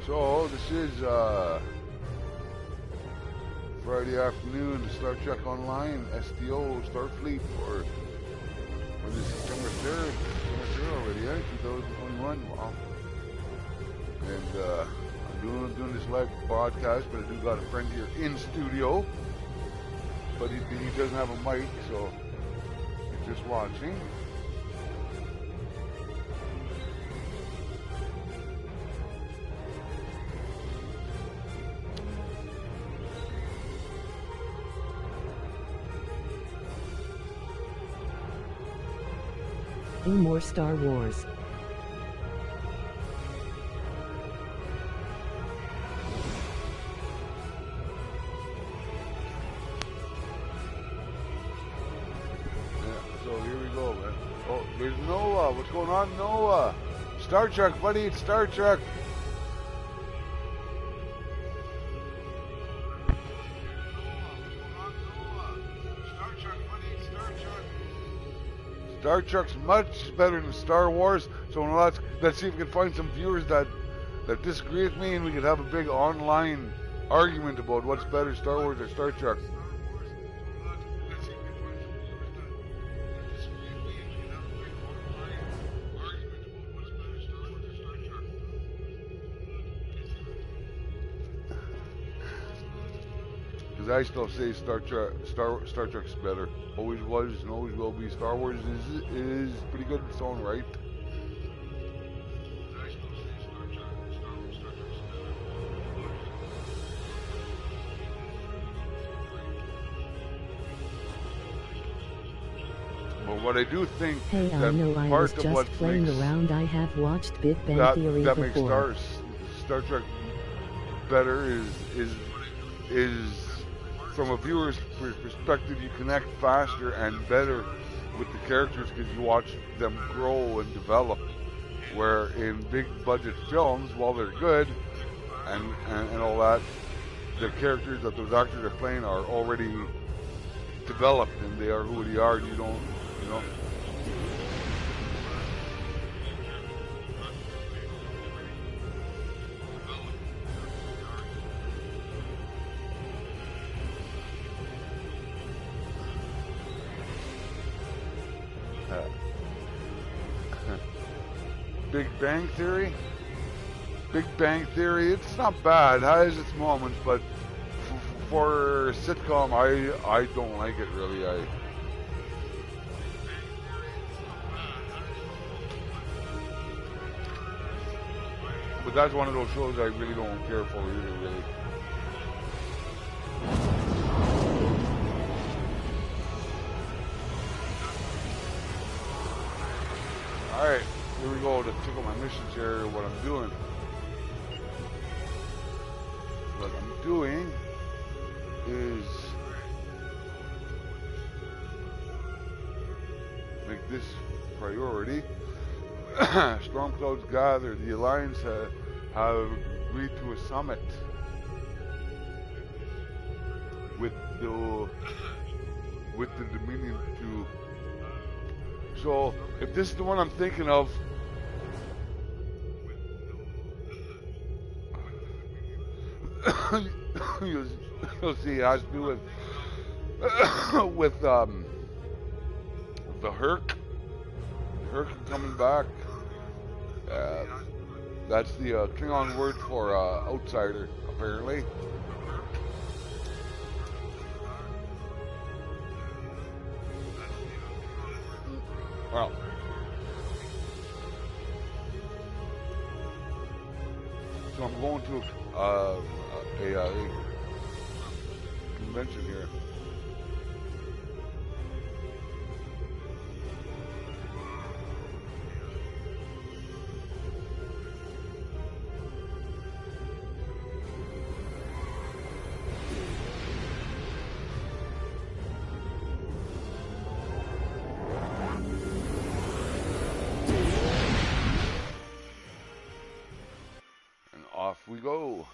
So this is Friday afternoon, Star Trek Online, STO, Starfleet for the September 3rd. September 3rd already, eh? 2021. Wow. And I'm doing this live broadcast, but I do got a friend here in studio. But he doesn't have a mic, so he's just watching. More Star Wars. Yeah, so here we go, man. Oh, there's Noah. What's going on, Noah? Star Trek, buddy. It's Star Trek. Star Trek's much better than Star Wars, so let's see if we can find some viewers that disagree with me, and we could have a big online argument about what's better, Star Wars or Star Trek. Because I still say Star Trek's better. Always was and always will be. Star Wars is pretty good in its own right. But what I do think hey, I know I was just playing around. I have watched Big Bang Theory that before. makes Star Trek better is from a viewer's perspective, you connect faster and better with the characters because you watch them grow and develop. Where in big budget films, while they're good and all that, the characters that those actors are playing are already developed and they are who they are. You don't, you know. Big Bang Theory? Big Bang Theory, it's not bad. It has its moments, but for a sitcom, I don't like it really. But that's one of those shows I really don't care for either, really. Alright. Here we go to tickle my missions here, what I'm doing. What I'm doing is make this priority. Storm clouds gather. The Alliance have agreed to a summit with the Dominion to. So if this is the one I'm thinking of, you'll see it has to do with the Herc coming back. That's the Klingon word for outsider, apparently. Well, so I'm going to a convention here. And off we go.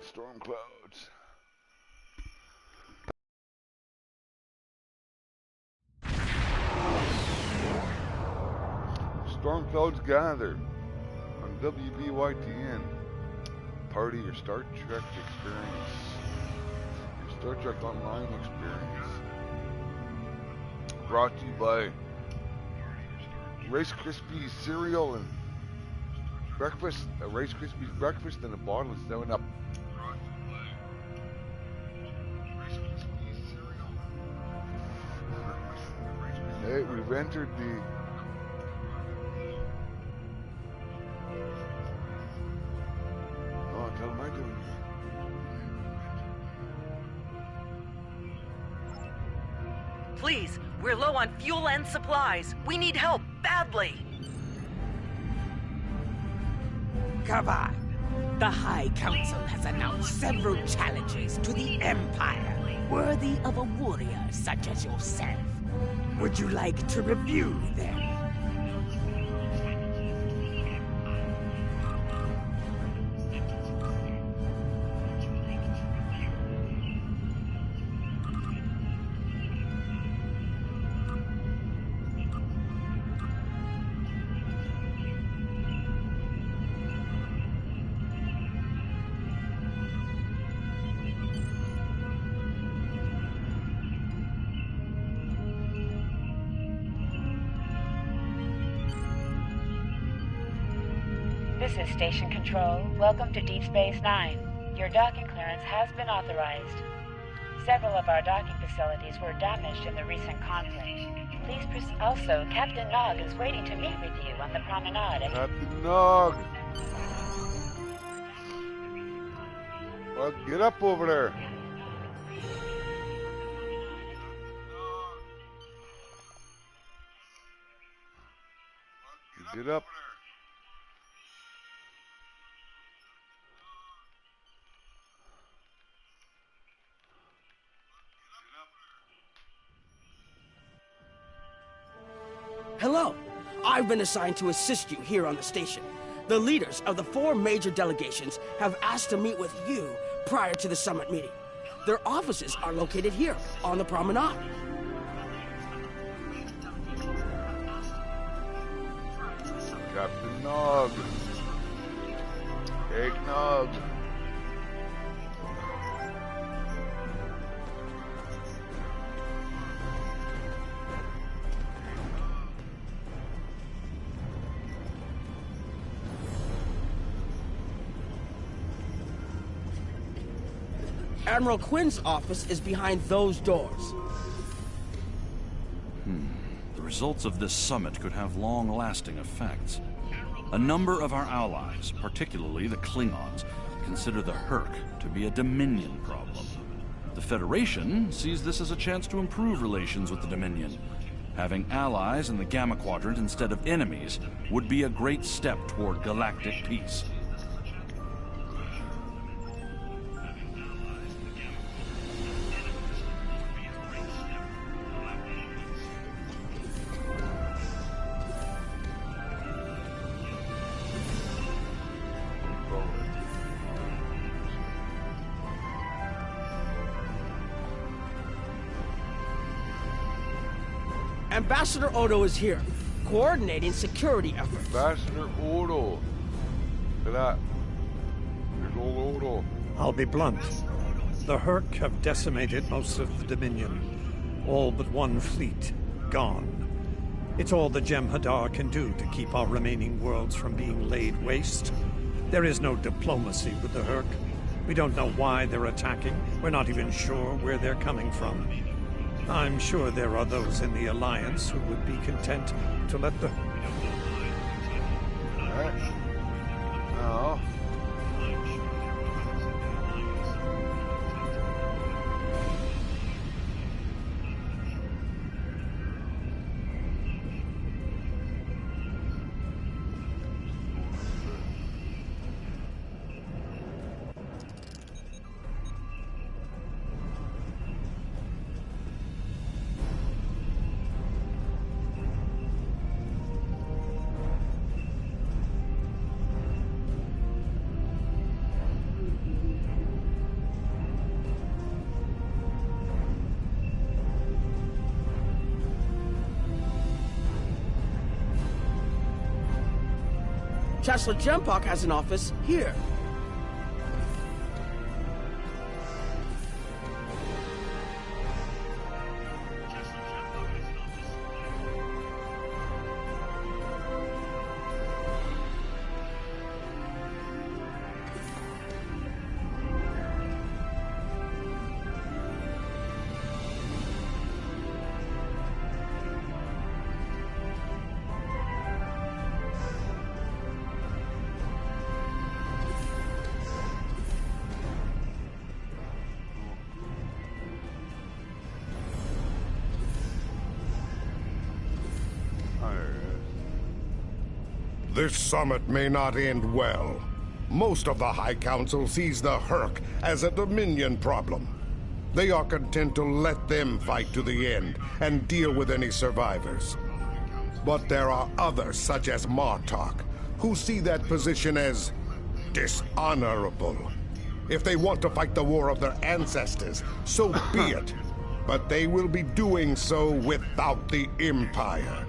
Storm clouds. Storm clouds gather on WBYTN. Party your Star Trek experience. Your Star Trek Online experience. Brought to you by Rice Krispies cereal and breakfast, a Rice Krispies breakfast and a bottle of 7-Up. Hey, we've entered the What am I doing? Please, we're low on fuel and supplies. We need help badly. Come on. The High Council has announced several challenges to the Empire, worthy of a warrior such as yourself. Would you like to review them? This is Station Control. Welcome to Deep Space Nine. Your docking clearance has been authorized. Several of our docking facilities were damaged in the recent conflict. Please also, Captain Nog is waiting to meet with you on the promenade. Captain Nog! Well, get up over there. Get up. Hello. I've been assigned to assist you here on the station. The leaders of the 4 major delegations have asked to meet with you prior to the summit meeting. Their offices are located here on the promenade. Captain Nog. Hey, Nog. Admiral Quinn's office is behind those doors. The results of this summit could have long-lasting effects. A number of our allies, particularly the Klingons, consider the Herc to be a Dominion problem. The Federation sees this as a chance to improve relations with the Dominion. Having allies in the Gamma Quadrant instead of enemies would be a great step toward galactic peace. Ambassador Odo is here, coordinating security efforts. Ambassador Odo. Look at that. There's old Odo. I'll be blunt. The Herc have decimated most of the Dominion. All but one fleet. Gone. It's all the Jem'Hadar can do to keep our remaining worlds from being laid waste. There is no diplomacy with the Herc. We don't know why they're attacking. We're not even sure where they're coming from. I'm sure there are those in the Alliance who would be content to let the... Alright. Now... Chancellor Jempok has an office here. This summit may not end well. Most of the High Council sees the Herc as a Dominion problem. They are content to let them fight to the end and deal with any survivors. But there are others, such as Martok, who see that position as dishonorable. If they want to fight the war of their ancestors, so be it. But they will be doing so without the Empire.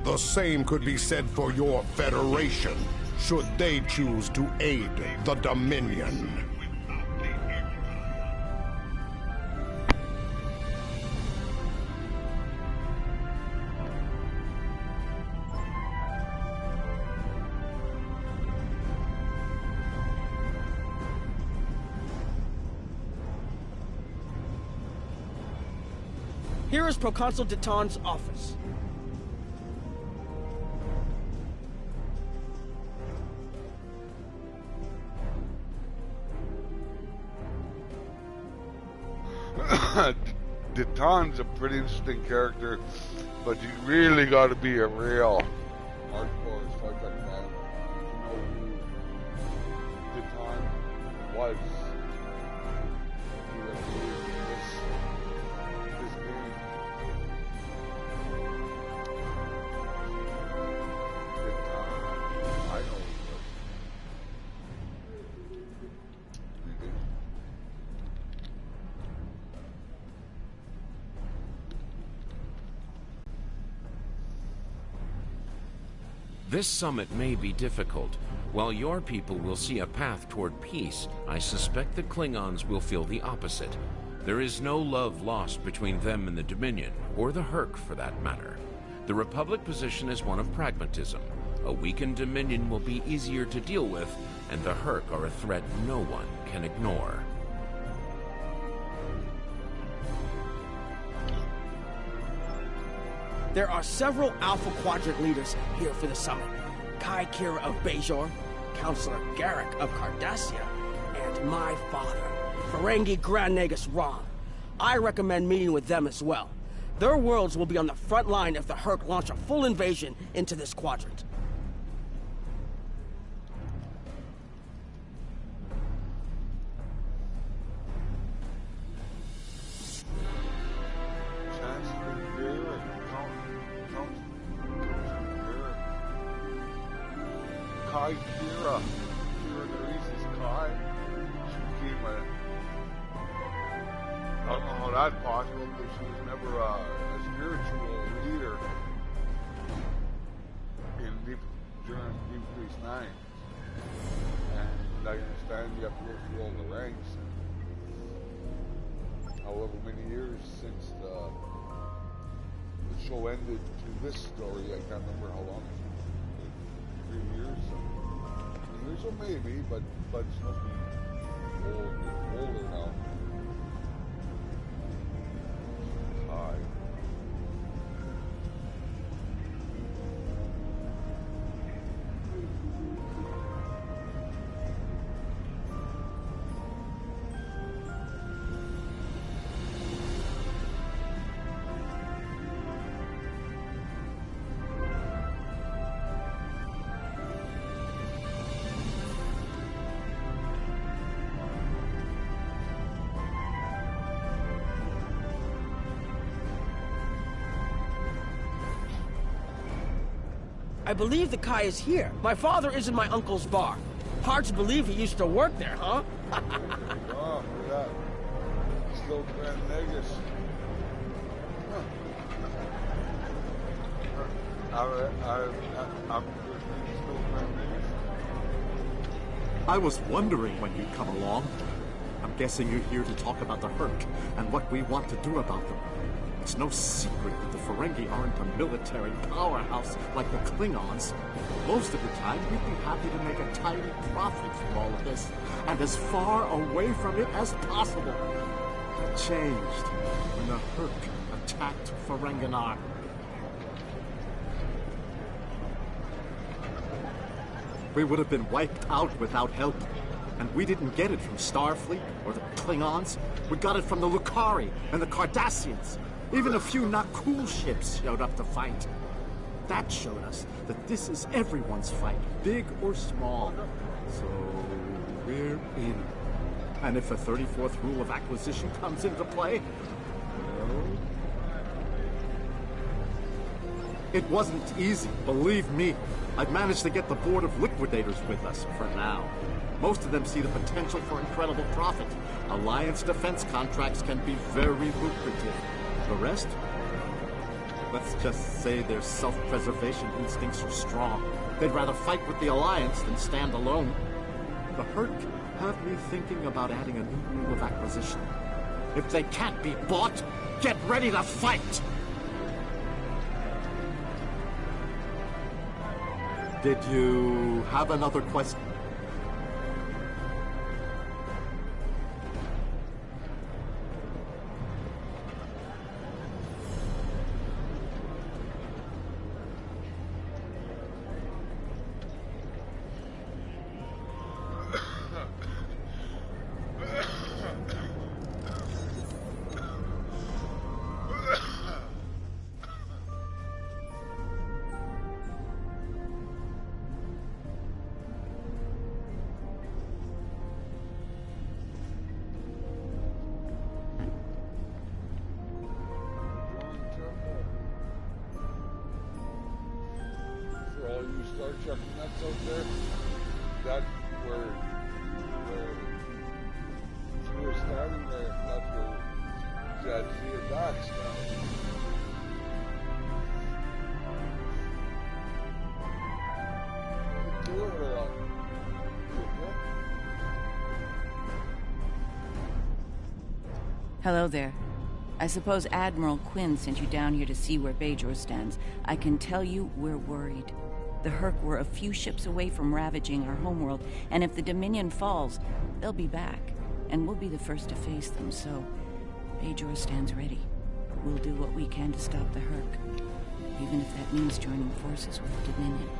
The same could be said for your Federation, should they choose to aid the Dominion. Here is Proconsul Deton's office. Deton's a pretty interesting character, but you really got to be a real hardcore Star Trek fan to know who Deton was. This game. Deton, I know who he was. This summit may be difficult. While your people will see a path toward peace, I suspect the Klingons will feel the opposite. There is no love lost between them and the Dominion, or the Herc for that matter. The Republic position is one of pragmatism. A weakened Dominion will be easier to deal with, and the Herc are a threat no one can ignore. There are several Alpha Quadrant leaders here for the summit. Kai Kira of Bajor, Counselor Garrick of Cardassia, and my father, Ferengi Grand Nagus Rom. I recommend meeting with them as well. Their worlds will be on the front line if the Herc launch a full invasion into this quadrant. Kai Kira. Kira Grace's Kai. She became a... I don't know how that's possible, because she was never a spiritual leader during Deep Space Nine. And I understand you have to go through all the ranks. And however many years since the show ended to this story, I can't remember how long. 3 years. Years or maybe, but she must be older now. Hi. I believe the Kai is here. My father is in my uncle's bar. Hard to believe he used to work there, huh? Oh, look at that. Still Grand Nagus. I'm still Grand Nagus. I was wondering when you'd come along. I'm guessing you're here to talk about the Herc and what we want to do about them. It's no secret that the Ferengi aren't a military powerhouse like the Klingons. Most of the time, we'd be happy to make a tiny profit from all of this, and as far away from it as possible. That changed when the Herc attacked Ferenginar. We would have been wiped out without help. And we didn't get it from Starfleet or the Klingons. We got it from the Lucari and the Cardassians. Even a few not cool ships showed up to fight. That showed us that this is everyone's fight, big or small. So we're in. And if the 34th rule of acquisition comes into play, well, it wasn't easy, believe me. I've managed to get the board of liquidators with us for now. Most of them see the potential for incredible profit. Alliance defense contracts can be very lucrative. The rest? Let's just say their self-preservation instincts are strong. They'd rather fight with the Alliance than stand alone. The Herc have me thinking about adding a new rule of acquisition. If they can't be bought, get ready to fight! Did you have another question? Star Trek nuts out there, that's where she was standing there, that's where Zia Dax now. Hello there. I suppose Admiral Quinn sent you down here to see where Bajor stands. I can tell you we're worried. The Herc were a few ships away from ravaging our homeworld, and if the Dominion falls, they'll be back, and we'll be the first to face them, so Bajor stands ready. We'll do what we can to stop the Herc, even if that means joining forces with the Dominion.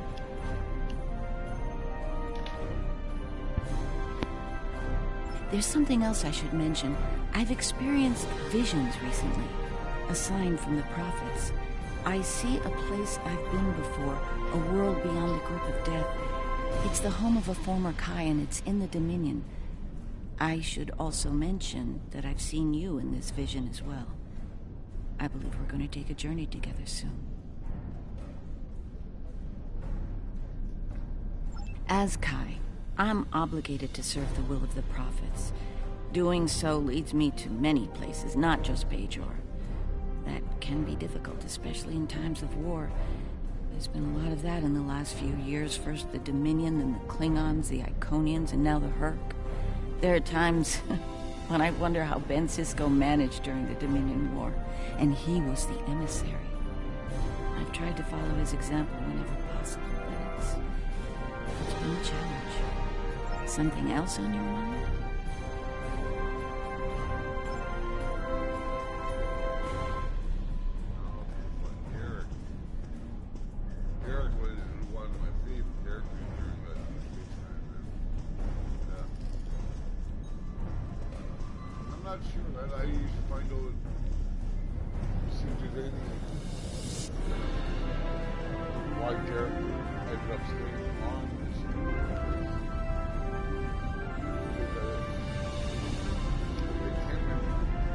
There's something else I should mention. I've experienced visions recently, a sign from the prophets. I see a place I've been before, a world beyond the grip of death. It's the home of a former Kai, and it's in the Dominion. I should also mention that I've seen you in this vision as well. I believe we're going to take a journey together soon. As Kai, I'm obligated to serve the will of the prophets. Doing so leads me to many places, not just Bajor. That can be difficult, especially in times of war. There's been a lot of that in the last few years. First the Dominion, then the Klingons, the Iconians, and now the Herc. There are times when I wonder how Ben Sisko managed during the Dominion War, and he was the emissary. I've tried to follow his example whenever possible, but it's been a challenge. Something else on your mind? I used to find out, see if there's anything why Derek ended up staying on this.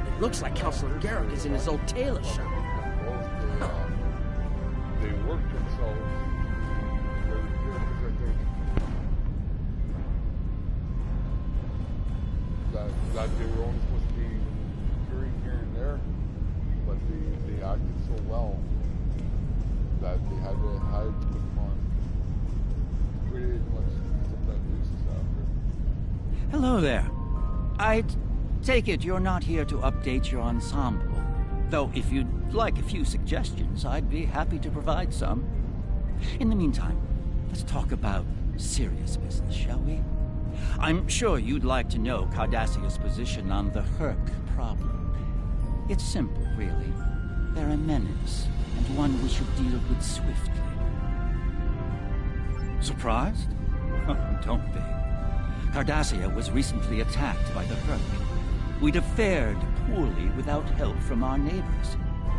It looks like Counselor Garrick is in his old tailor shop. They worked themselves very good, I think. That they were only supposed to be hearing here and there, but they acted so well that they had to put them on pretty much sometimes basis after. Hello there. I take it you're not here to update your ensemble. Though if you'd like a few suggestions, I'd be happy to provide some. In the meantime, let's talk about serious business, shall we? I'm sure you'd like to know Cardassia's position on the Herc problem. It's simple, really. They're a menace, and one we should deal with swiftly. Surprised? Don't be. Cardassia was recently attacked by the Herc. We'd have fared poorly without help from our neighbors.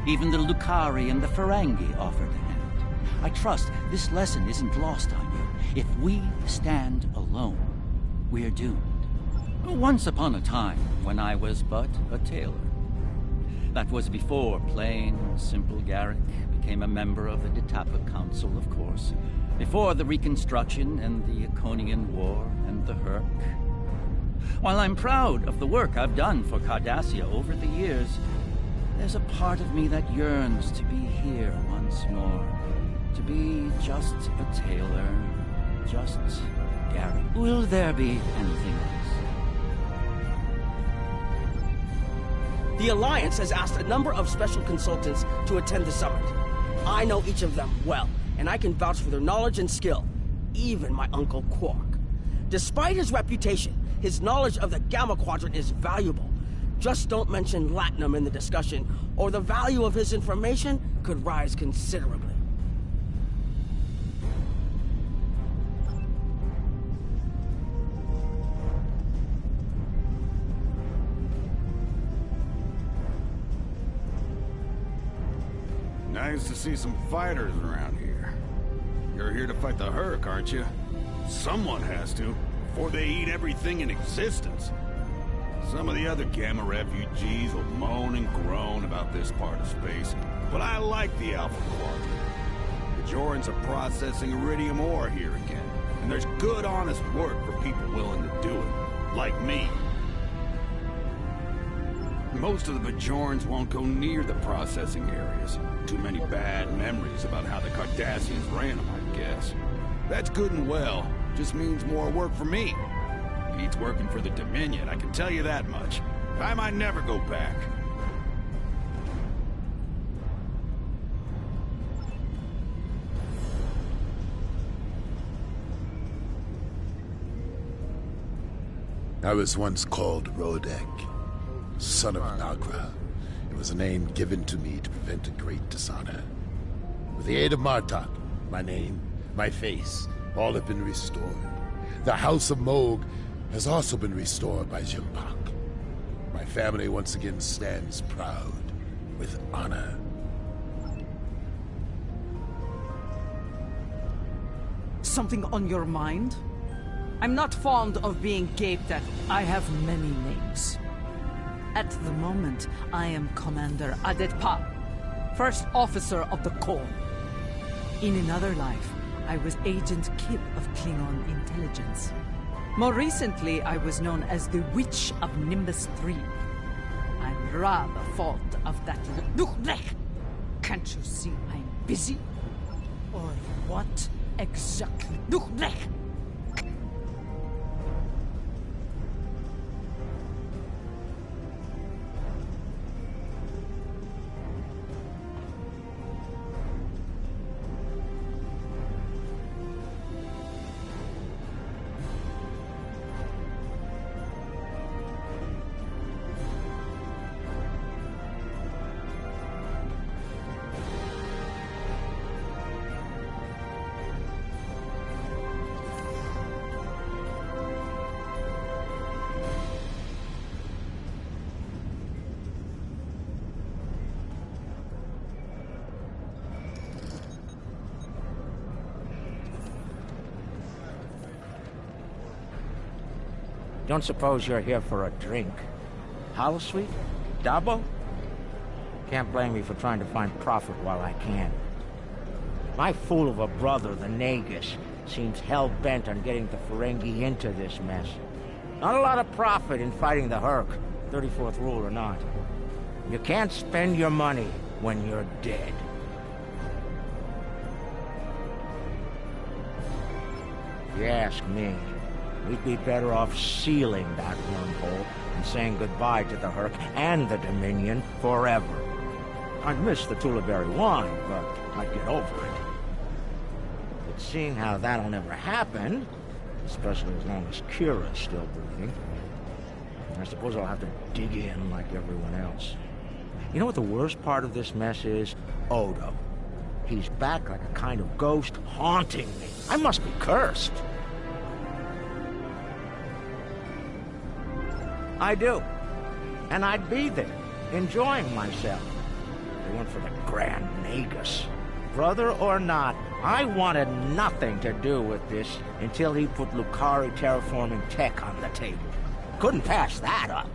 Even the Lucari and the Ferengi offered a hand. I trust this lesson isn't lost on you. If we stand alone, we're doomed. Once upon a time, when I was but a tailor. That was before plain, simple Garrick became a member of the Detapa Council, of course. Before the Reconstruction and the Iconian War and the Herc. While I'm proud of the work I've done for Cardassia over the years, there's a part of me that yearns to be here once more. To be just a tailor, just Garrick. Will there be anything else? The Alliance has asked a number of special consultants to attend the summit. I know each of them well, and I can vouch for their knowledge and skill. Even my Uncle Quark. Despite his reputation, his knowledge of the Gamma Quadrant is valuable. Just don't mention Latinum in the discussion, or the value of his information could rise considerably. Nice to see some fighters around here. You're here to fight the Herc, aren't you? Someone has to, before they eat everything in existence. Some of the other Gamma refugees will moan and groan about this part of space, but I like the Alpha Quadrant. The Bajorans are processing iridium ore here again, and there's good, honest work for people willing to do it, like me. Most of the Bajorans won't go near the processing areas. Too many bad memories about how the Cardassians ran them, I guess. That's good and well, just means more work for me. Beats working for the Dominion, I can tell you that much. I might never go back. I was once called Rodek, son of Nagra. It was a name given to me to prevent a great dishonor. With the aid of Martok, my name, my face, all have been restored. The House of Moog has also been restored by Jimpak. My family once again stands proud, with honor. Something on your mind? I'm not fond of being gaped at. I have many names. At the moment, I am Commander Adetpa, First Officer of the Corps. In another life, I was Agent Kip of Klingon Intelligence. More recently, I was known as the Witch of Nimbus 3. I'm rather fond of that. Can't you see I'm busy? Or what exactly? Don't suppose you're here for a drink? Hollow Sweet? Dabo? Can't blame me for trying to find profit while I can. My fool of a brother, the Nagus, seems hell-bent on getting the Ferengi into this mess. Not a lot of profit in fighting the Herc, 34th rule or not. You can't spend your money when you're dead. If you ask me, we'd be better off sealing that wormhole and saying goodbye to the Herc and the Dominion forever. I'd miss the Tullaberry wine, but I'd get over it. But seeing how that'll never happen, especially as long as Kira's still breathing, I suppose I'll have to dig in like everyone else. You know what the worst part of this mess is? Odo. He's back like a kind of ghost haunting me. I must be cursed. I do. And I'd be there, enjoying myself. If it weren't for the Grand Nagus. Brother or not, I wanted nothing to do with this until he put Lucari terraforming tech on the table. Couldn't pass that up.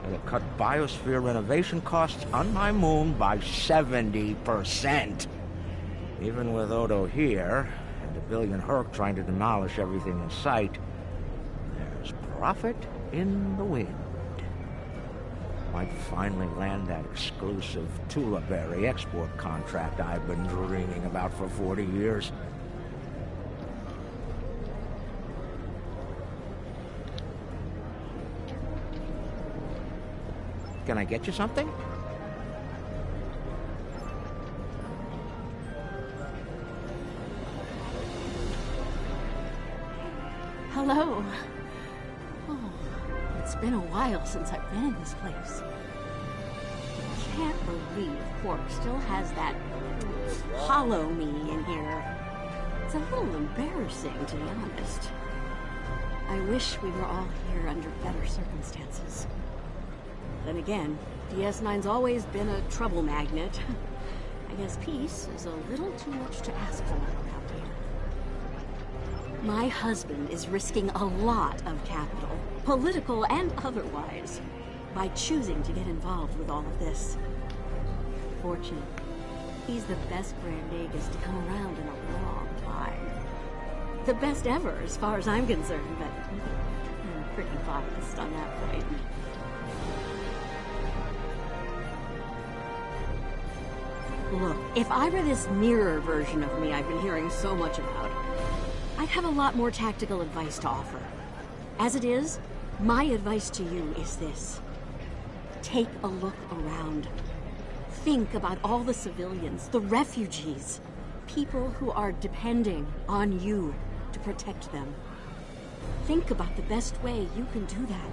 It'll cut biosphere renovation costs on my moon by 70%. Even with Odo here, and a billion Herc trying to demolish everything in sight, there's profit in the wind. Might finally land that exclusive Tullaberry export contract I've been dreaming about for 40 years. Can I get you something? Hello. Oh, it's been a while since I've been in this place. I can't believe Quark still has that hollow me in here. It's a little embarrassing, to be honest. I wish we were all here under better circumstances. Then again, DS9's always been a trouble magnet. I guess peace is a little too much to ask for around here. My husband is risking a lot of capital, political and otherwise, by choosing to get involved with all of this. Fortunately, he's the best Grand Nagus to come around in a long time. The best ever, as far as I'm concerned, but I'm pretty biased on that point. Look, if I were this mirror version of me I've been hearing so much about, I'd have a lot more tactical advice to offer. As it is, my advice to you is this. Take a look around. Think about all the civilians, the refugees, people who are depending on you to protect them. Think about the best way you can do that,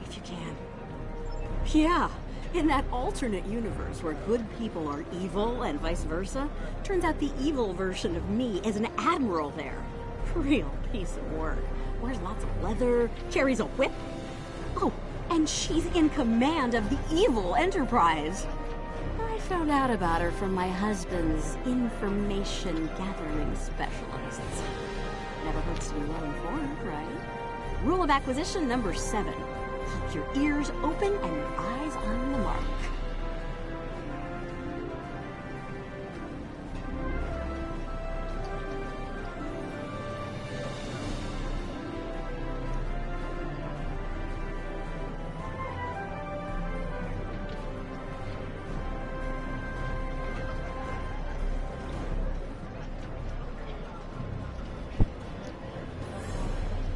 if you can. Yeah. In that alternate universe where good people are evil and vice versa, turns out the evil version of me is an admiral there. Real piece of work. Wears lots of leather, carries a whip. Oh, and she's in command of the evil Enterprise. I found out about her from my husband's information gathering specialists. Never hurts to be well informed, right? Rule of acquisition number 7. Keep your ears open and your eyes on the mark.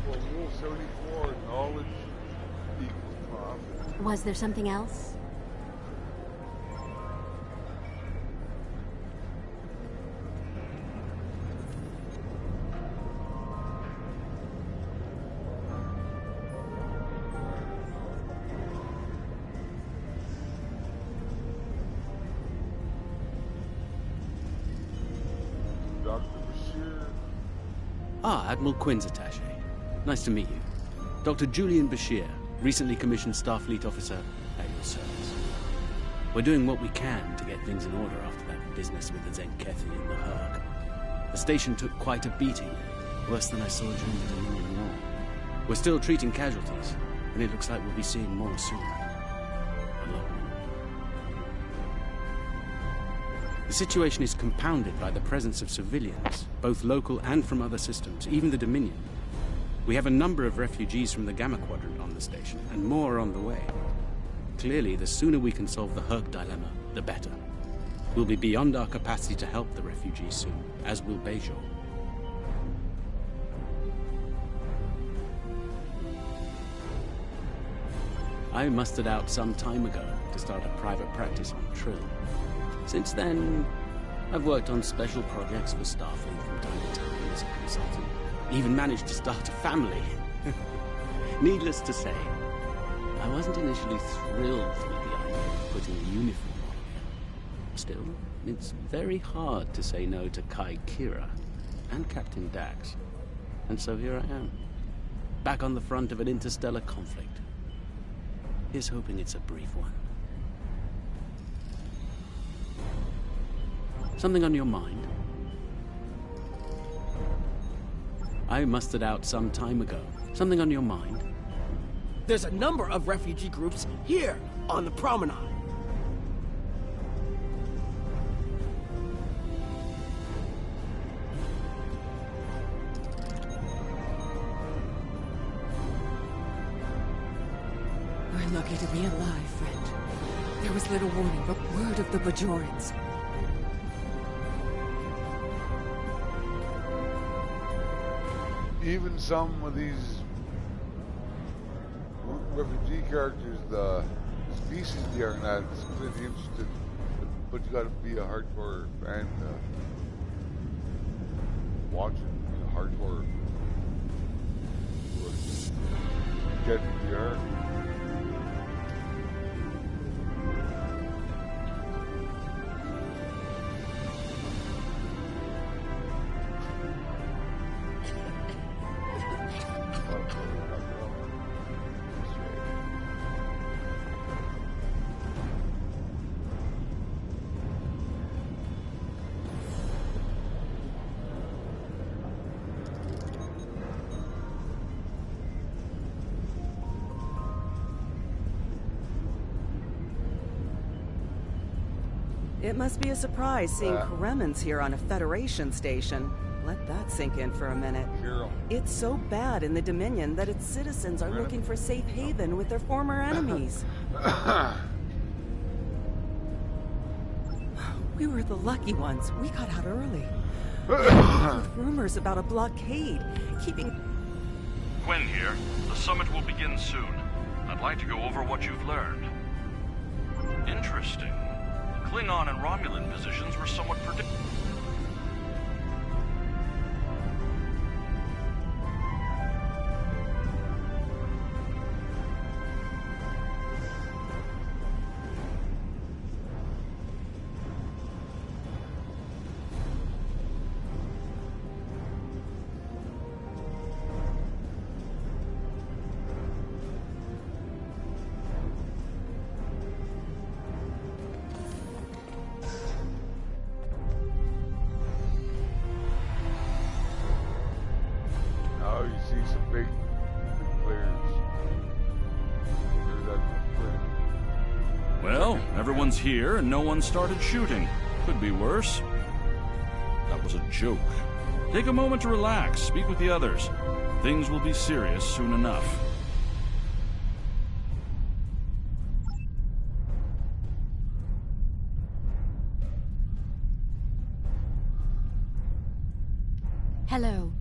Well, Rule 74, knowledge equals profit. Was there something else? Dr. Bashir. Ah, Admiral Quinn's attaché. Nice to meet you. Dr. Julian Bashir, recently commissioned Starfleet officer at your service. We're doing what we can to get things in order after that business with the Zenkethi and the Herc. The station took quite a beating, worse than I saw during the Dominion War. We're still treating casualties, and it looks like we'll be seeing more soon. A lot more. The situation is compounded by the presence of civilians, both local and from other systems, even the Dominion. We have a number of refugees from the Gamma Quadrant on the station, and more are on the way. Clearly, the sooner we can solve the Herc dilemma, the better. We'll be beyond our capacity to help the refugees soon, as will Bajor. I mustered out some time ago to start a private practice on Trill. Since then, I've worked on special projects for Starfleet from time to time as a consultant. Even managed to start a family. Needless to say, I wasn't initially thrilled with the idea of putting a uniform on again. Still, it's very hard to say no to Kai Kira and Captain Dax. And so here I am, back on the front of an interstellar conflict. Here's hoping it's a brief one. Something on your mind? I mustered out some time ago. Something on your mind? There's a number of refugee groups here on the promenade. We're lucky to be alive, friend. There was little warning, but word of the Bajorans. Even some of these refugee characters, the species they are not completely interested, but you gotta be a hardcore fan to watch it, be a hardcore get who they are. It must be a surprise seeing Kremens here on a Federation station. Let that sink in for a minute. It's so bad in the Dominion that its citizens are looking for safe haven with their former enemies. We were the lucky ones. We got out early. With rumors about a blockade, keeping... Quinn here. The summit will begin soon. I'd like to go over what you've learned. Interesting. Klingon and Romulan positions were somewhat predictable. Well, everyone's here and no one started shooting. Could be worse. That was a joke. Take a moment to relax, speak with the others. Things will be serious soon enough. Hello.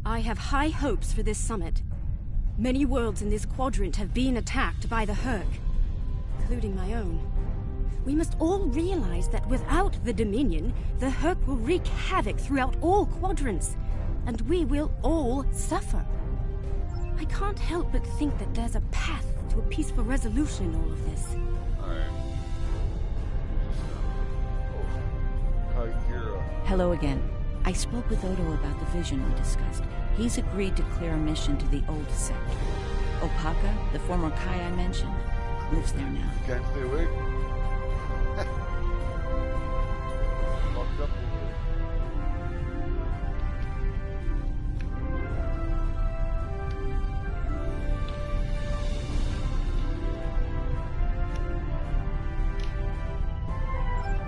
I have high hopes for this summit. Many worlds in this quadrant have been attacked by the Herc, including my own. We must all realize that without the Dominion, the Herc will wreak havoc throughout all quadrants, and we will all suffer. I can't help but think that there's a path to a peaceful resolution in all of this. Hello again. I spoke with Odo about the vision we discussed. He's agreed to clear a mission to the old sector. Opaka, the former Kai I mentioned, lives there now. Can't stay awake. Locked up.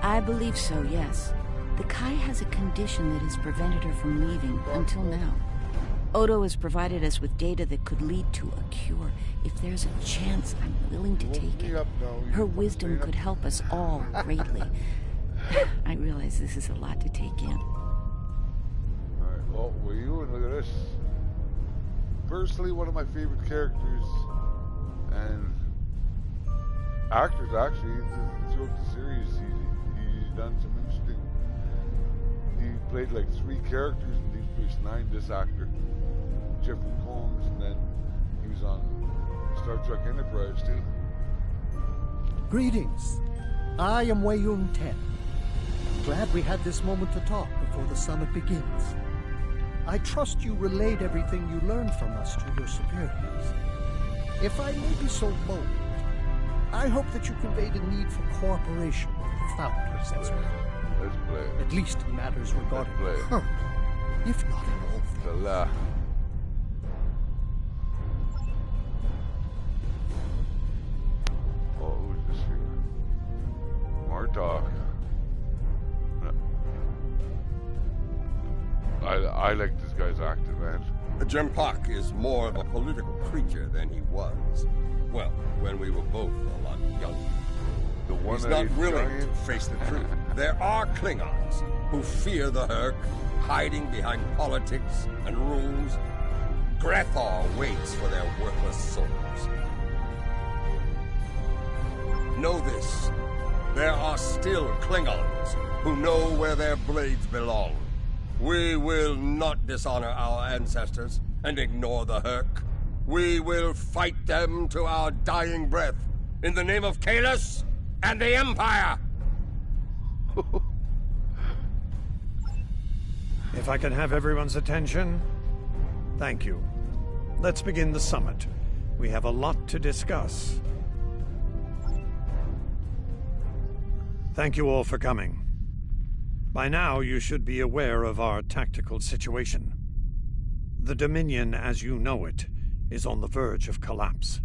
I believe so, yes. The Kai has a condition that has prevented her from leaving until now. Odo has provided us with data that could lead to a cure. If there's a chance, I'm willing to take it. Her wisdom could help us all greatly. I realize this is a lot to take in. Alright, well, were you? And look at this. Personally, one of my favorite characters, and actors, actually, throughout the series, he's done some interesting. He played like 3 characters in Deep Space Nine. This actor, Jeffrey Combs, and then he was on Star Trek Enterprise too. Greetings. I am Wayun 10. Glad we had this moment to talk before the summit begins. I trust you relayed everything you learned from us to your superiors. If I may be so bold, I hope that you conveyed a need for cooperation with the Founders as well. Let's play. At least in matters regarding her, if not in all things. Oh, who's this here? Martok. I like this guy's acting, man. Jempak is more of a political creature than he was. Well, when we were both a lot younger. He's not willing to face the truth. There are Klingons who fear the Herc, hiding behind politics and rules. Grethar waits for their worthless souls. Know this. There are still Klingons who know where their blades belong. We will not dishonor our ancestors and ignore the Herc. We will fight them to our dying breath in the name of Kahless and the Empire! If I can have everyone's attention, thank you. Let's begin the summit. We have a lot to discuss. Thank you all for coming. By now, you should be aware of our tactical situation. The Dominion, as you know it, is on the verge of collapse.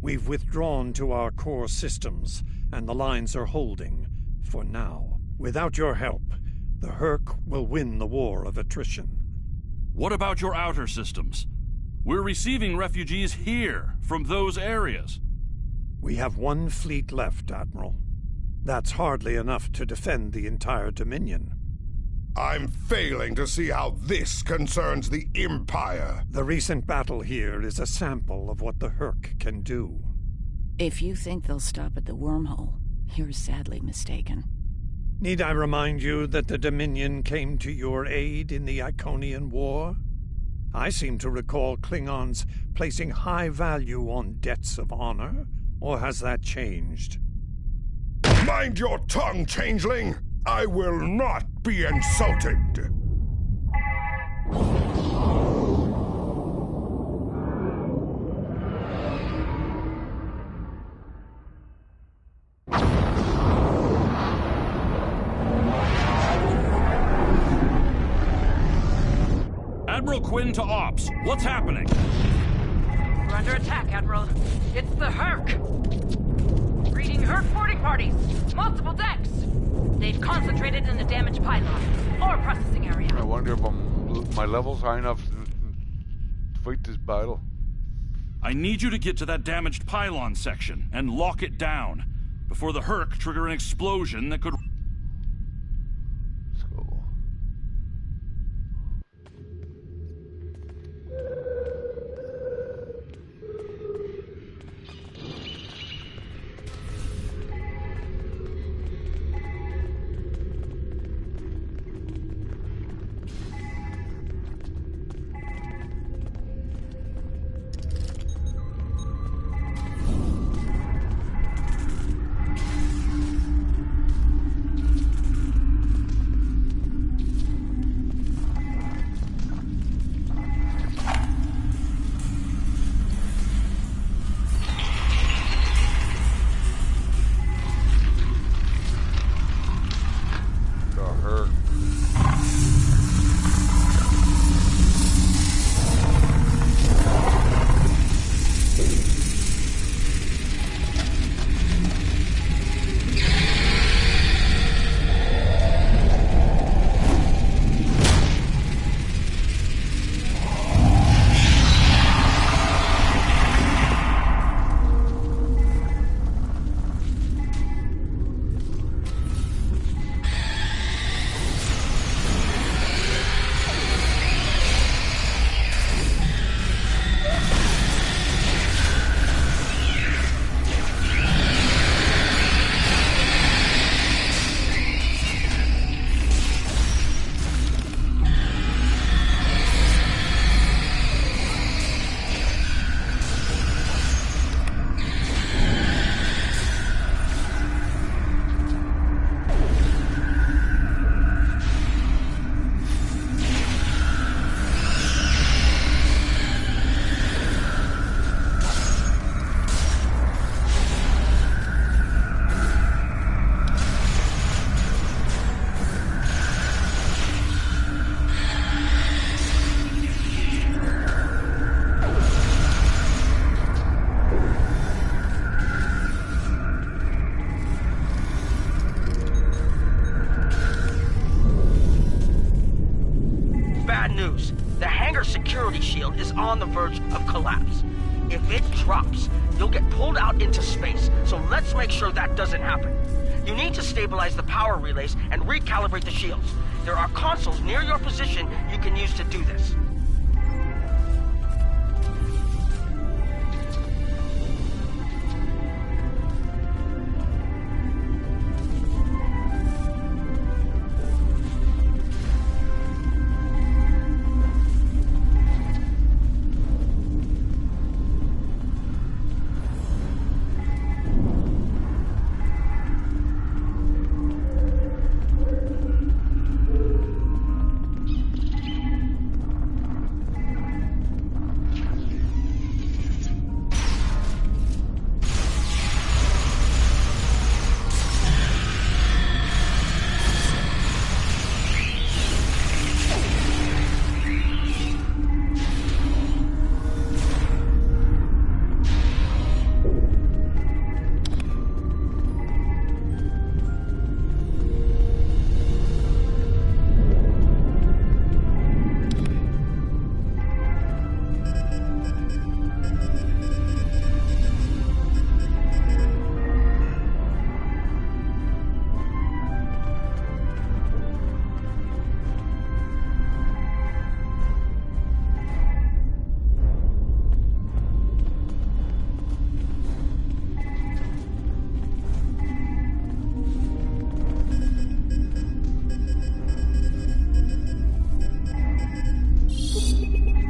We've withdrawn to our core systems, and the lines are holding, for now. Without your help, the Herc will win the war of attrition. What about your outer systems? We're receiving refugees here, from those areas. We have 1 fleet left, Admiral. That's hardly enough to defend the entire Dominion. I'm failing to see how this concerns the Empire. The recent battle here is a sample of what the Herc can do. If you think they'll stop at the wormhole, you're sadly mistaken. Need I remind you that the Dominion came to your aid in the Iconian War? I seem to recall Klingons placing high value on debts of honor, or has that changed? Mind your tongue, changeling! I will not be insulted! Admiral Quinn to Ops. What's happening? We're under attack, Admiral. It's the Herc! Reading Herc boarding parties! Multiple decks! They've concentrated in the damaged pylon, or processing area. I wonder if my level's high enough to fight this battle. I need you to get to that damaged pylon section and lock it down before the Herc trigger an explosion that could... Let's go. shield is on the verge of collapse. If it drops, you'll get pulled out into space, so let's make sure that doesn't happen. You need to stabilize the power relays and recalibrate the shields. There are consoles near your position you can use to do this.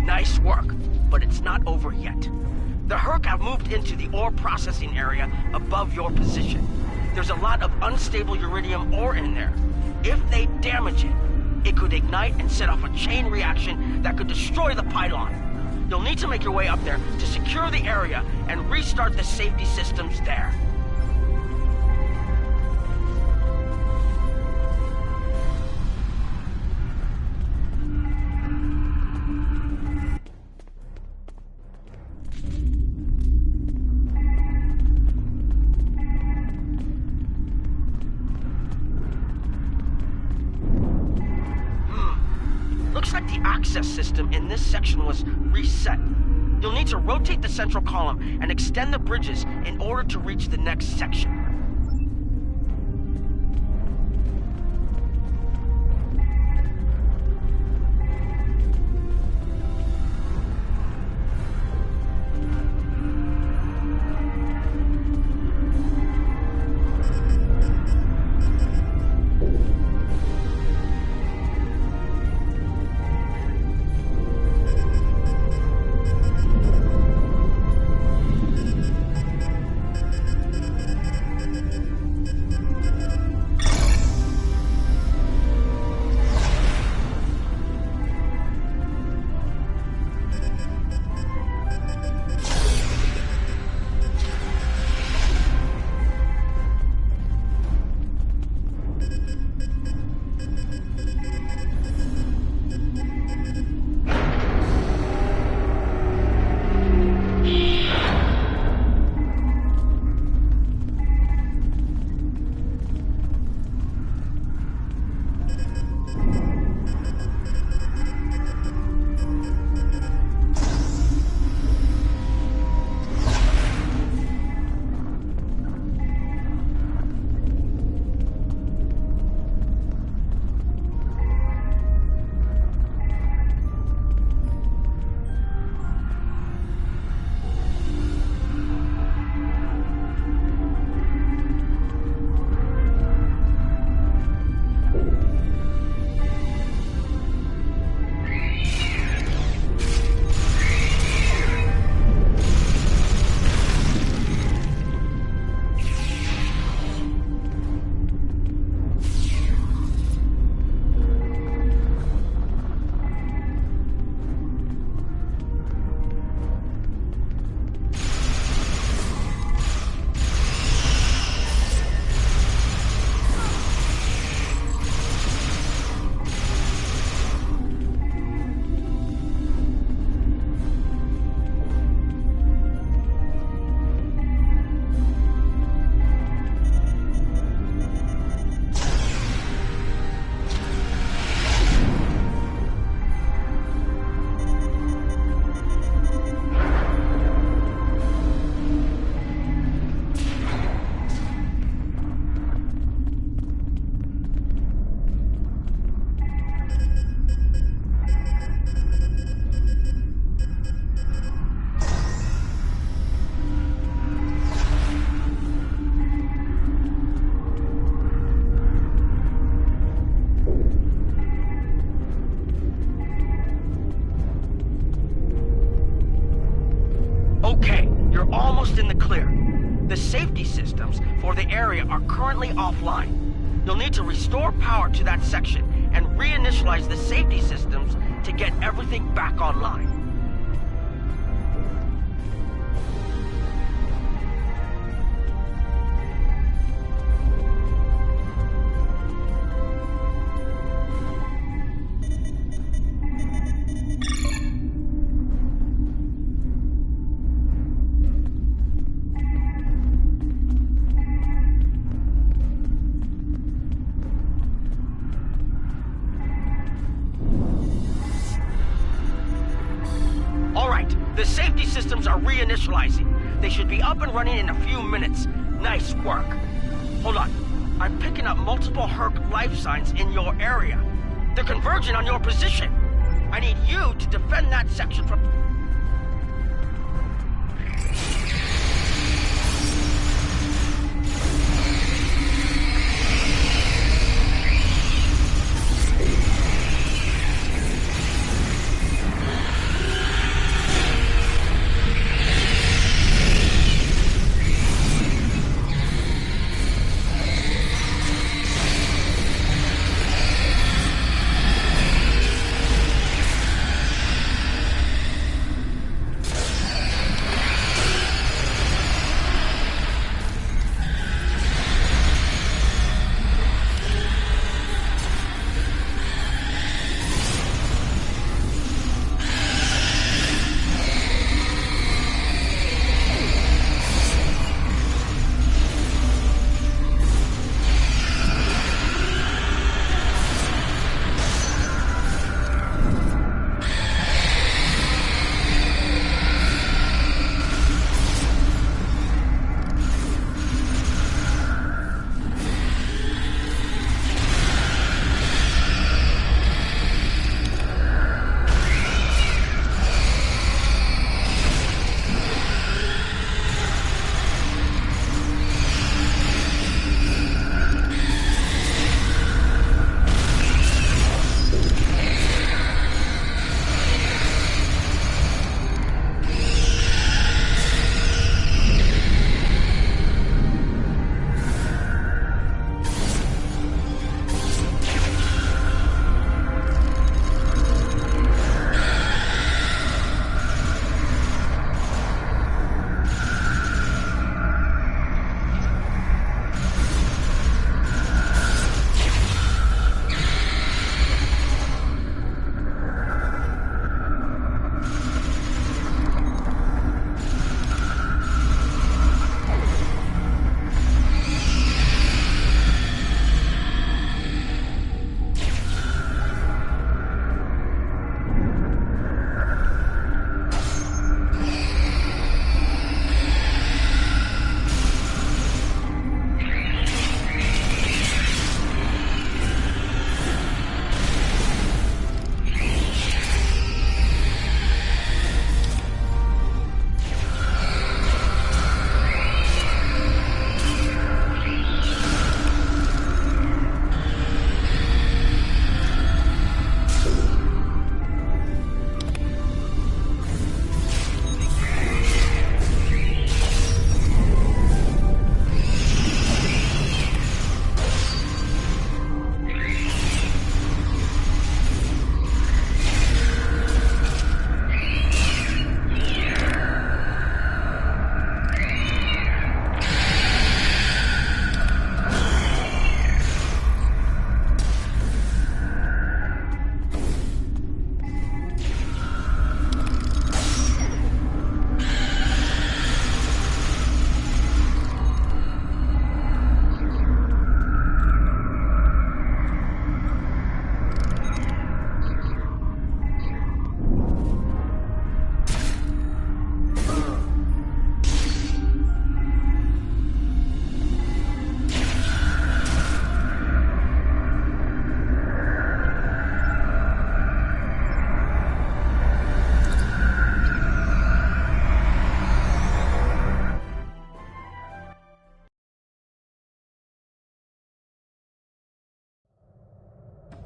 Nice work, but it's not over yet. The Herc have moved into the ore processing area above your position. There's a lot of unstable uridium ore in there. If they damage it, it could ignite and set off a chain reaction that could destroy the pylon. You'll need to make your way up there to secure the area and restart the safety systems there. Looks like the access system in this section was reset. You'll need to rotate the central column and extend the bridges in order to reach the next section. The safety systems for the area are currently offline. You'll need to restore power to that section and reinitialize the safety systems to get everything back online. Systems are reinitializing. They should be up and running in a few minutes. Nice work. Hold on. I'm picking up multiple Herc life signs in your area. They're converging on your position. I need you to defend that section from...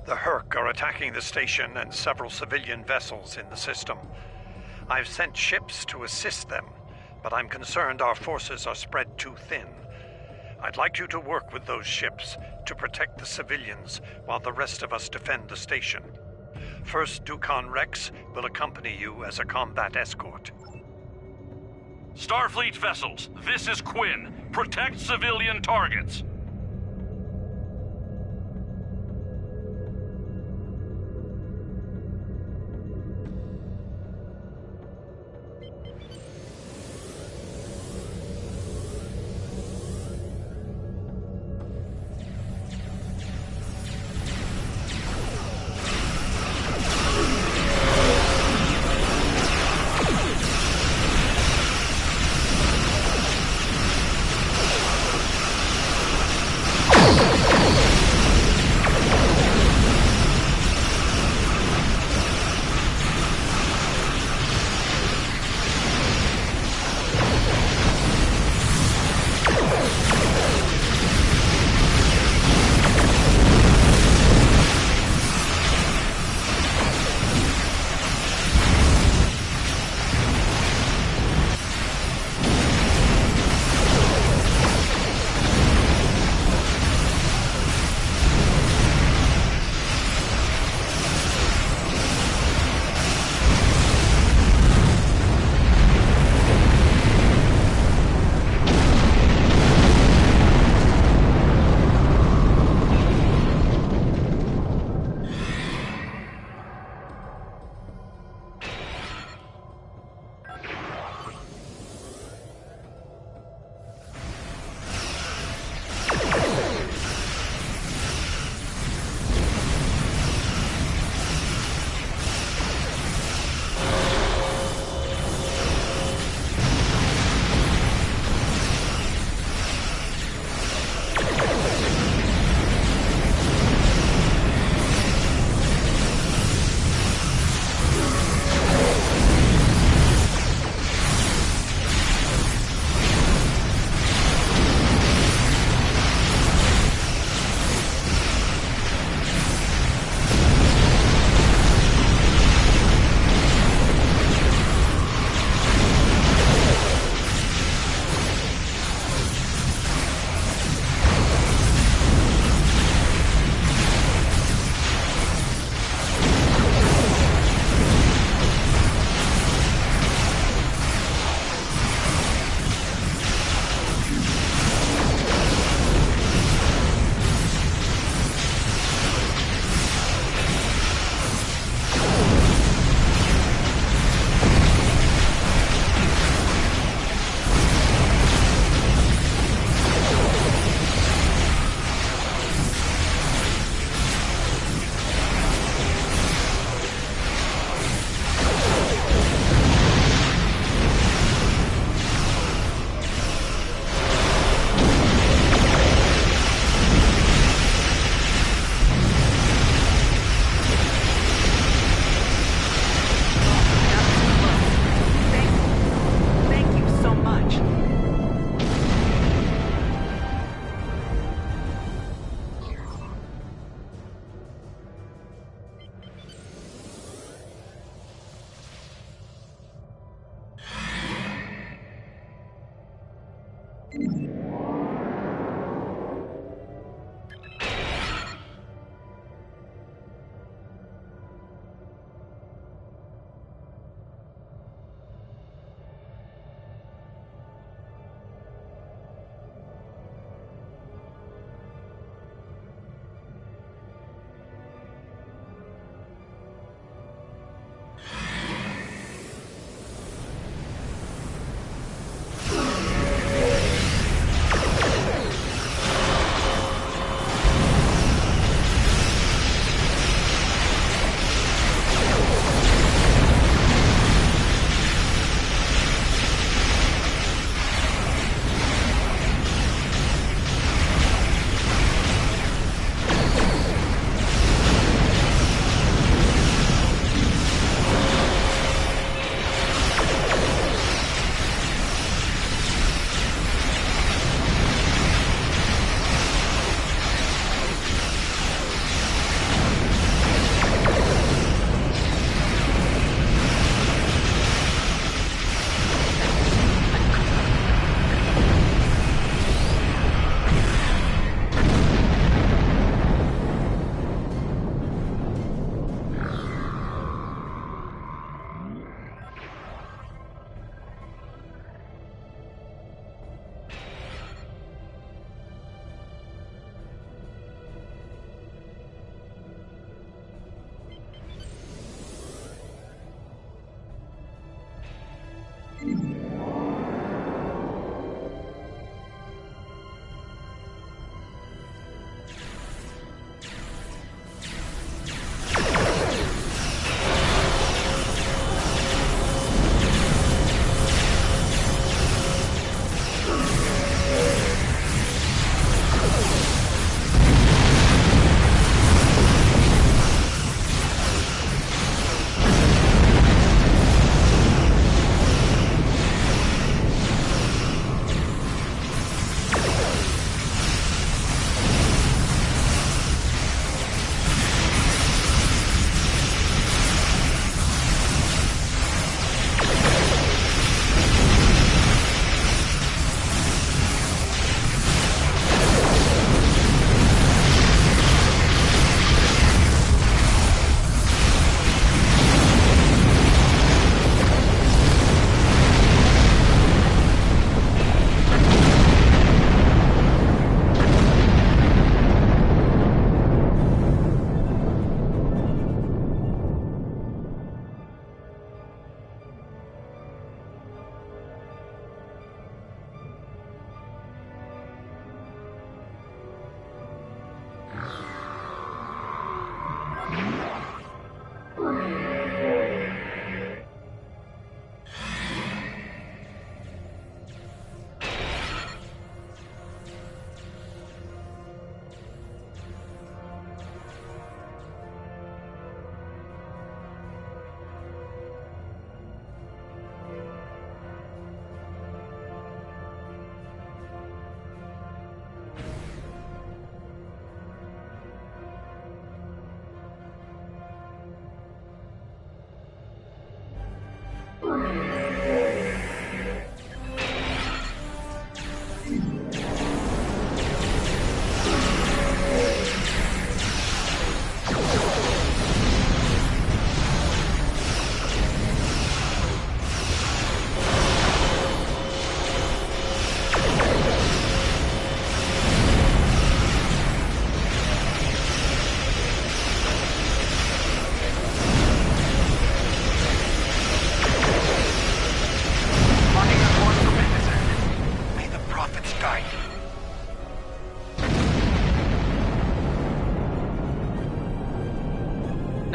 The Herc are attacking the station and several civilian vessels in the system. I've sent ships to assist them, but I'm concerned our forces are spread too thin. I'd like you to work with those ships to protect the civilians while the rest of us defend the station. First Dukan Rex will accompany you as a combat escort. Starfleet vessels, this is Quinn. Protect civilian targets.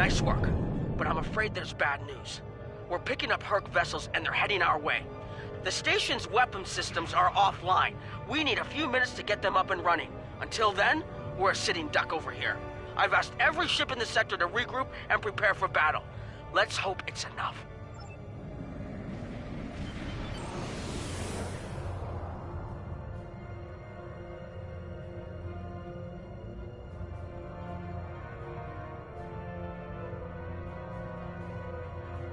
Nice work. But I'm afraid there's bad news. We're picking up Herc vessels and they're heading our way. The station's weapon systems are offline. We need a few minutes to get them up and running. Until then, we're a sitting duck over here. I've asked every ship in the sector to regroup and prepare for battle. Let's hope it's enough.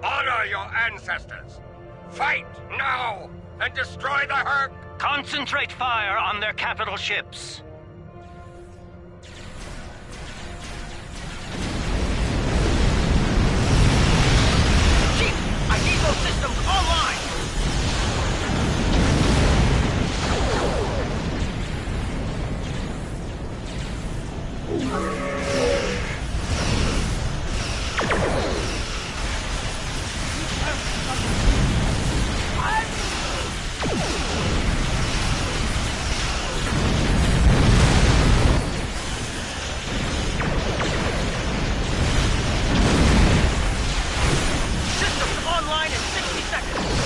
Honor your ancestors! Fight now and destroy the Herc! Concentrate fire on their capital ships. Chief, I need those systems online! Systems online in 60 seconds!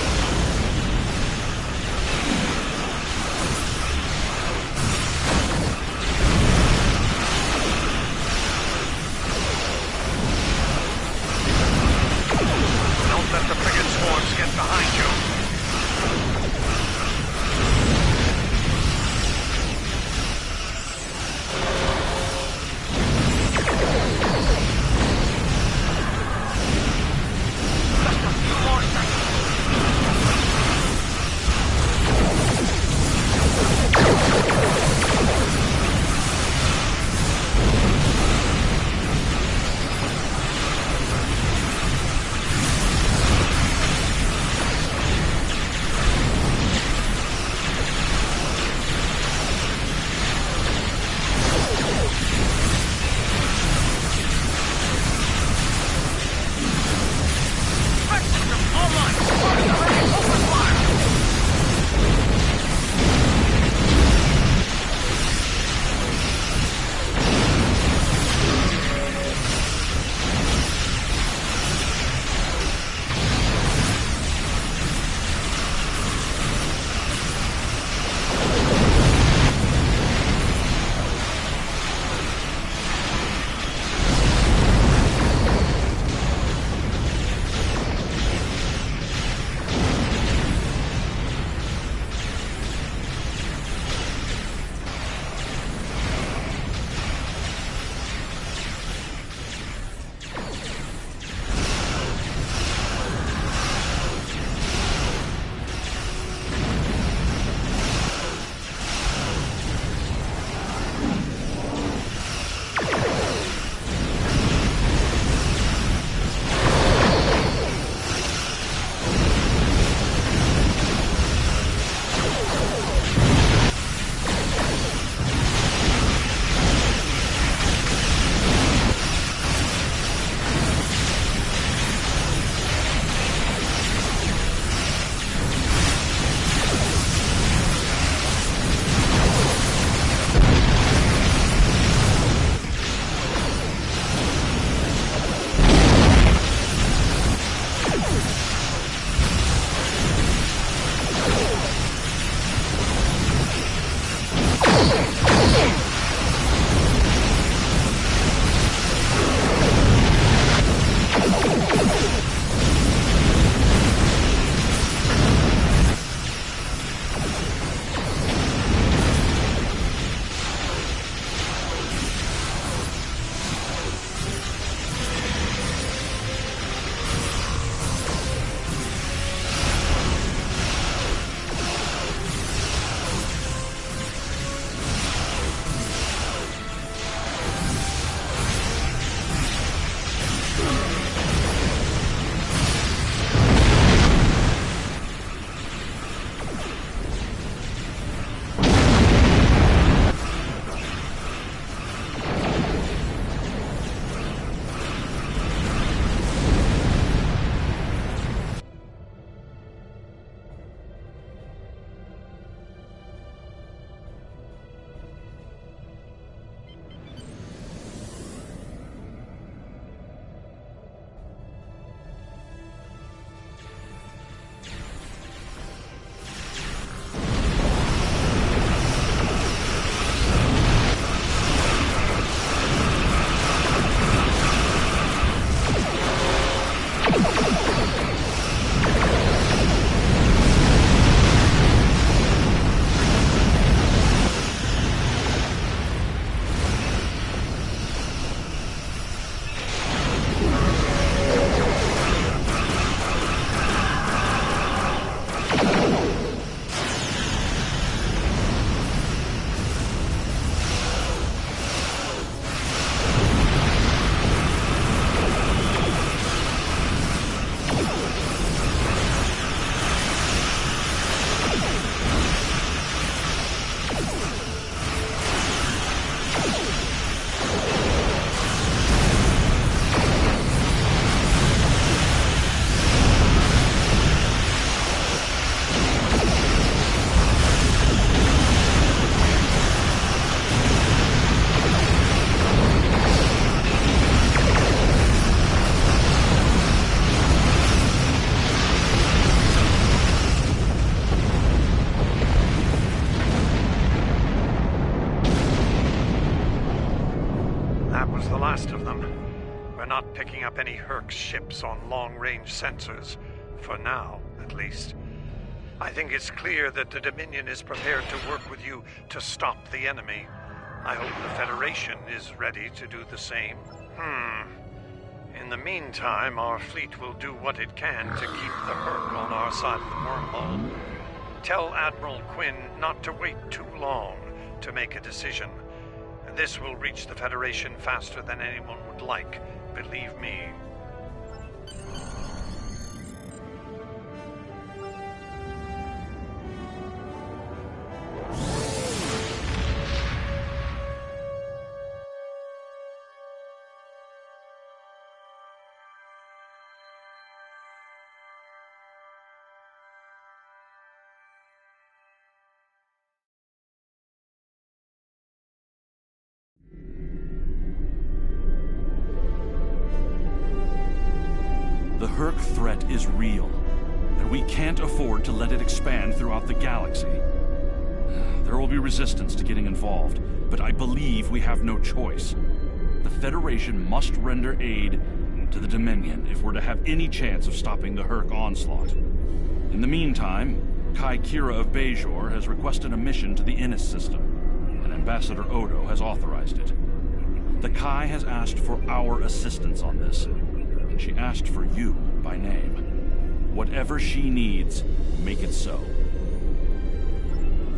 the last of them. We're not picking up any Herc ships on long-range sensors. For now, at least. I think it's clear that the Dominion is prepared to work with you to stop the enemy. I hope the Federation is ready to do the same. In the meantime, our fleet will do what it can to keep the Herc on our side of the wormhole. Tell Admiral Quinn not to wait too long to make a decision. This will reach the Federation faster than anyone would like, believe me. The Herc threat is real, and we can't afford to let it expand throughout the galaxy. There will be resistance to getting involved, but I believe we have no choice. The Federation must render aid to the Dominion if we're to have any chance of stopping the Herc onslaught. In the meantime, Kai Kira of Bajor has requested a mission to the Innis system, and Ambassador Odo has authorized it. The Kai has asked for our assistance on this, and she asked for you by name. Whatever she needs, make it so.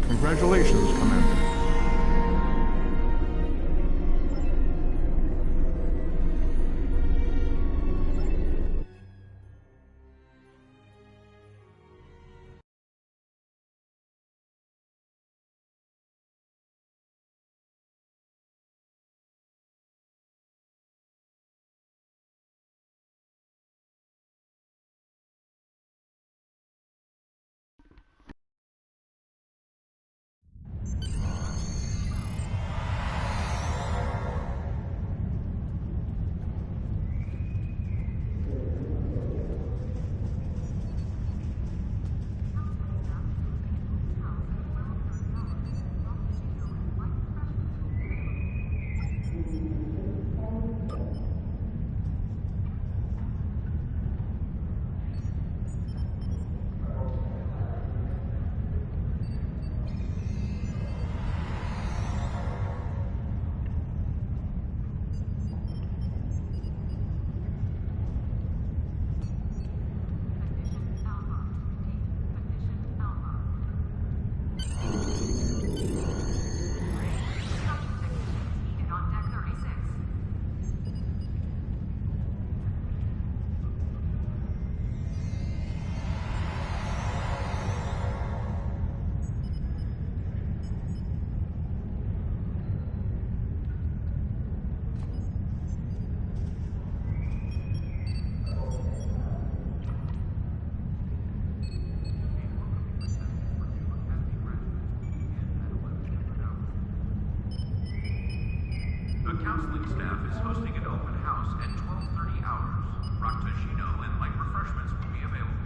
Congratulations, Commander. Counseling staff is hosting an open house at 12:30 hours. Rakta Shino and light refreshments will be available.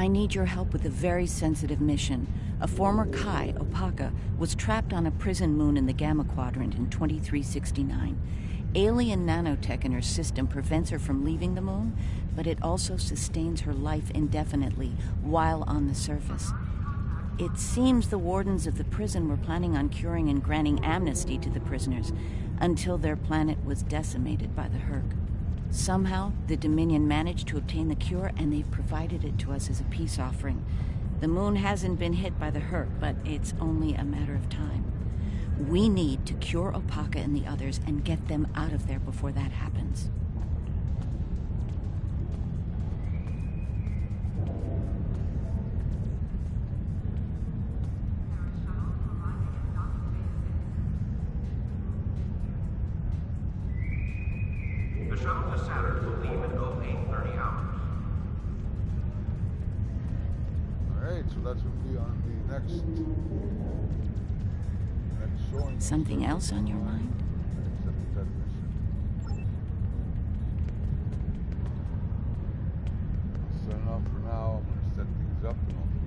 I need your help with a very sensitive mission. A former Kai, Opaka, was trapped on a prison moon in the Gamma Quadrant in 2369. Alien nanotech in her system prevents her from leaving the moon, but it also sustains her life indefinitely while on the surface. It seems the wardens of the prison were planning on curing and granting amnesty to the prisoners until their planet was decimated by the Herc. Somehow, the Dominion managed to obtain the cure, and they've provided it to us as a peace offering. The moon hasn't been hit by the Herc, but it's only a matter of time. We need to cure Opaka and the others and get them out of there before that happens. The shuttle to Saturn will leave in 0830 hours. Alright, so that's going to be on the next showing. Something else on your mind? Sign off for now. I'm going to set things up and I'll